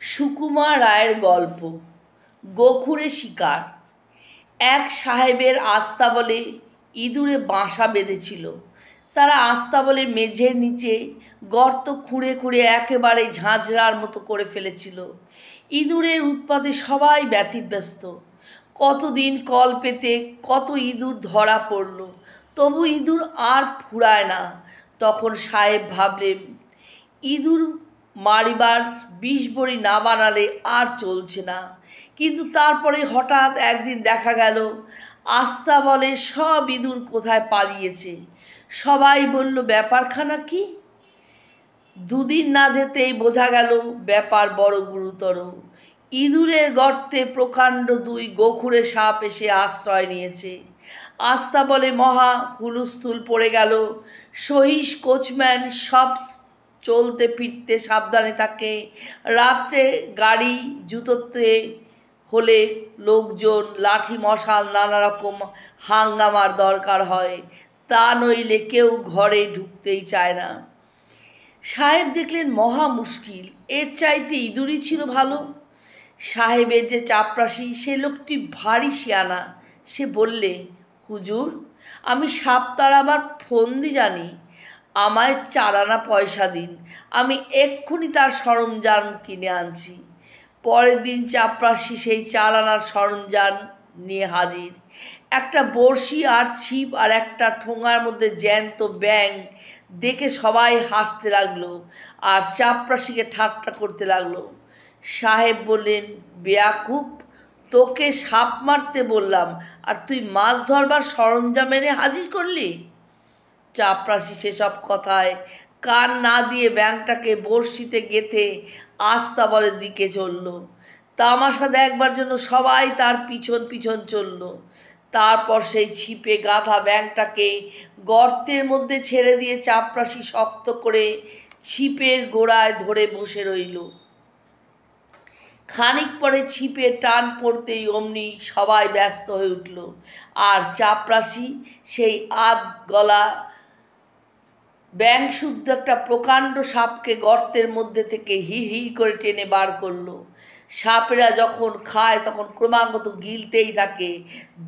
সুকুমার রায়ের গল্প গোখুরে শিকার। এক সাহেবের আস্তাবলে ইঁদুরে বাসা বেঁধেছিল। তারা আস্তাবলের মেঝের নিচে গর্ত খুঁড়ে খুঁড়ে একেবারে ঝাঁঝরার মতো করে ফেলেছিল। ইঁদুরের উৎপাতে সবাই ব্যতিব্যস্ত। কতদিন কল পেতে কত ইঁদুর ধরা পড়ল, তবু ইঁদুর আর ফুরায় না। তখন সাহেব ভাবলেন, ইঁদুর মারিবার বিষ বড়ি না বানালে আর চলছে না। কিন্তু তারপরে হঠাৎ একদিন দেখা গেল আস্তাবলে সব ইঁদুর কোথায় পালিয়েছে। সবাই বলল, ব্যাপারখানা কি? দুদিন না যেতেই বোঝা গেল ব্যাপার বড় গুরুতর। ইঁদুরের গর্তে প্রকাণ্ড দুই গোখুরে সাপ এসে আশ্রয় নিয়েছে। আস্তাবলে মহা হুলস্থুল পড়ে গেল। সহিস কোচম্যান সব চলতে ফিরতে সাবধানে থাকে। রাত্রে গাড়ি জুতোতে হলে লোকজন, লাঠি, মশাল, নানা রকম হাঙ্গামার দরকার হয়। তা নইলে কেউ ঘরে ঢুকতেই চায় না। সাহেব দেখলেন মহা মুশকিল, এর চাইতে ইঁদুরই ছিল ভালো। সাহেবের যে চাপরাশি, সে লোকটি ভারী শিয়ানা। সে বললে, হুজুর, আমি সাপ তাড়াবার ফন্দি জানি, আমায় 4 আনা পয়সা দিন, আমি এক্ষুনি তার সরঞ্জাম কিনে আনছি। পরের দিন চাপরাশি সেই 4 আনার সরঞ্জাম নিয়ে হাজির। একটা বড়শি আর ছিপ আর একটা ঠোঙার মধ্যে জ্যান্ত ব্যাঙ দেখে সবাই হাসতে লাগলো আর চাপরাশিকে ঠাট্টা করতে লাগলো। সাহেব বললেন, বেয়াকুব, তোকে সাপ মারতে বললাম আর তুই মাছ ধরবার সরঞ্জাম এনে হাজির করলি। চাপরাশি সেসব কথায় কান না দিয়ে ব্যাঙটাকে বড়শিতে গেঁথে আস্তাবলের দিকে চলল। তামাশা দেখবার জন্য সবাই তার পিছন পিছন চলল। তারপর সেই ছিপে গাঁথা ব্যাঙটাকে গর্তের মধ্যে ছেড়ে দিয়ে চাপরাশি শক্ত করে ছিপের গোড়ায় ধরে বসে রইল। খানিক পরে ছিপে টান পড়তেই অমনি সবাই ব্যস্ত হয়ে উঠল, আর চাপরাশি সেই আধ গলা ব্যাঙ শুদ্ধ একটা প্রকাণ্ড সাপকে গর্তের মধ্যে থেকে হি হি করে টেনে বার করলো। সাপেরা যখন খায় তখন ক্রমাগত গিলতেই থাকে।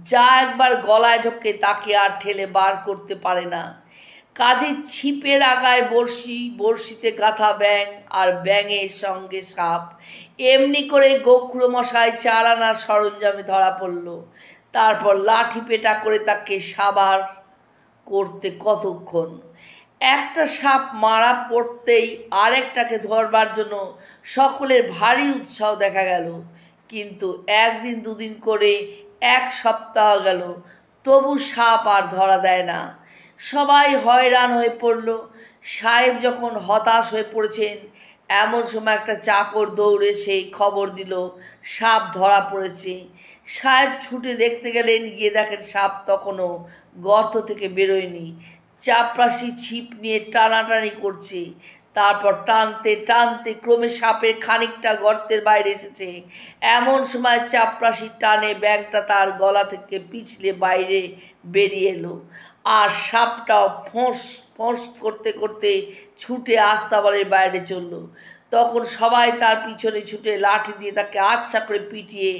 যা একবার গলায় ঢোকে তাকে আর ঠেলে বার করতে পারে না। কাজে ছিপের আগায় বড়শি, বড়শিতে গাঁথা ব্যাঙ আর ব্যাঙের সঙ্গে সাপ, এমনি করে গোখুড়ো মশাই 4 আনার সরঞ্জামে ধরা পড়ল। তারপর লাঠি পেটা করে তাকে সাবার করতে কতক্ষণ। একটা সাপ মারা পড়তেই আরেকটাকে ধরবার জন্য সকলের ভারী উৎসাহ দেখা গেল। কিন্তু একদিন দুদিন করে 1 সপ্তাহ গেল, তবু সাপ আর ধরা দেয় না। সবাই হয়রান হয়ে পড়ল। সাহেব যখন হতাশ হয়ে পড়েছেন, এমন সময় একটা চাকর দৌড়ে সেই খবর দিল সাপ ধরা পড়েছে। সাহেব ছুটে দেখতে গেলেন, গিয়ে দেখেন সাপ তখনও গর্ত থেকে বেরোয়নি। চাপরাশি ছিপ নিয়ে টানাটানি করছে। তারপর টানতে টানতে ক্রমে সাপের খানিকটা গর্তের বাইরে এসেছে। এমন সময় চাপরাশির টানে ব্যাঙটা তার গলা থেকে পিছলে বাইরে বেরিয়ে এলো, আর সাপটাও ফোঁস ফোঁস করতে করতে ছুটে আস্তাবলের বাইরে চলল। তখন সবাই তার পিছনে ছুটে লাঠি দিয়ে তাকে আচ্ছা করে পিটিয়ে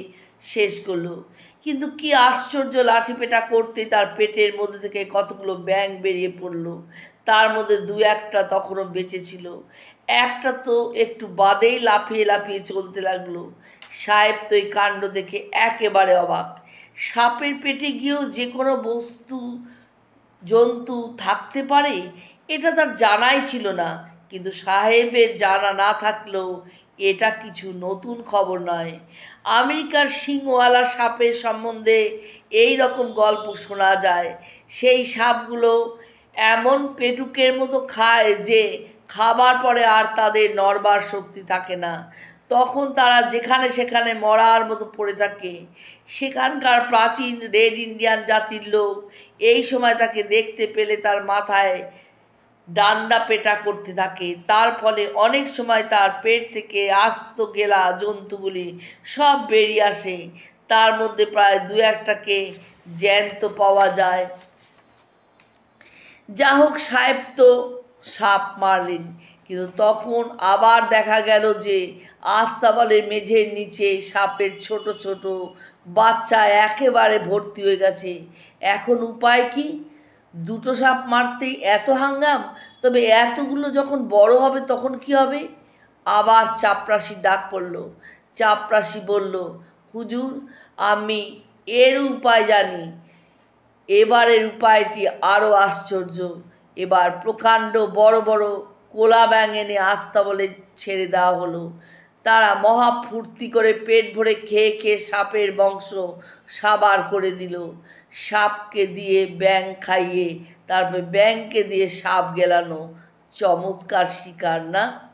শেষ করলো। কিন্তু কি আশ্চর্য, লাঠি পেটা করতে তার পেটের মধ্যে থেকে কতগুলো ব্যাঙ বেরিয়ে পড়ল। তার মধ্যে 2-1টা তখনও বেঁচে ছিল। একটা তো একটু বাদেই লাফিয়ে লাফিয়ে চলতে লাগলো। সাহেব তো এই কাণ্ড দেখে একেবারে অবাক। সাপের পেটে গিয়েও যে কোনো জন্তু থাকতে পারে, এটা তার জানাই ছিল না। কিন্তু সাহেবের জানা না থাকলেও এটা কিছু নতুন খবর নয়। আমেরিকার সিংওয়ালা সাপের সম্বন্ধে এই রকম গল্প শোনা যায়। সেই সাপগুলো এমন পেটুকের মতো খায় যে খাবার পরে আর তাদের নড়বার শক্তি থাকে না। তখন তারা যেখানে সেখানে মরার মতো পড়ে থাকে। সেখানকার প্রাচীন রেড ইন্ডিয়ান জাতির লোক এই সময় তাকে দেখতে পেলে তার মাথায় ডান্ডা পেটা করতে থাকে। তার ফলে অনেক সময় তার পেট থেকে আস্ত গেলা জন্তুগুলি সব বেরিয়ে আসে। তার মধ্যে প্রায় 2-1টাকে জ্যান্ত পাওয়া যায়। যা হোক, সাহেব তো সাপ মারলেন, কিন্তু তখন আবার দেখা গেল যে আস্তাবলের মেঝের নিচে সাপের ছোট ছোট বাচ্চা একেবারে ভর্তি হয়ে গেছে। এখন উপায় কি? দুটো সাপ মারতেই এত হাঙ্গাম, তবে এতগুলো যখন বড় হবে তখন কি হবে? আবার চাপরাশির ডাক পড়ল। চাপরাশি বলল, হুজুর, আমি এর উপায় জানি। এবারের উপায়টি আরও আশ্চর্য। এবার প্রকাণ্ড বড় বড় কোলা ব্যাঙ এনে আস্তাবলে ছেড়ে দেওয়া হলো। তারা মহা ফুর্তি করে পেট ভরে খেয়ে খেয়ে সাপের বংশ সাবার করে দিল। সাপকে দিয়ে ব্যাঙ খাইয়ে তারপর ব্যাঙকে দিয়ে সাপ গেলানো। চমৎকার শিকার না?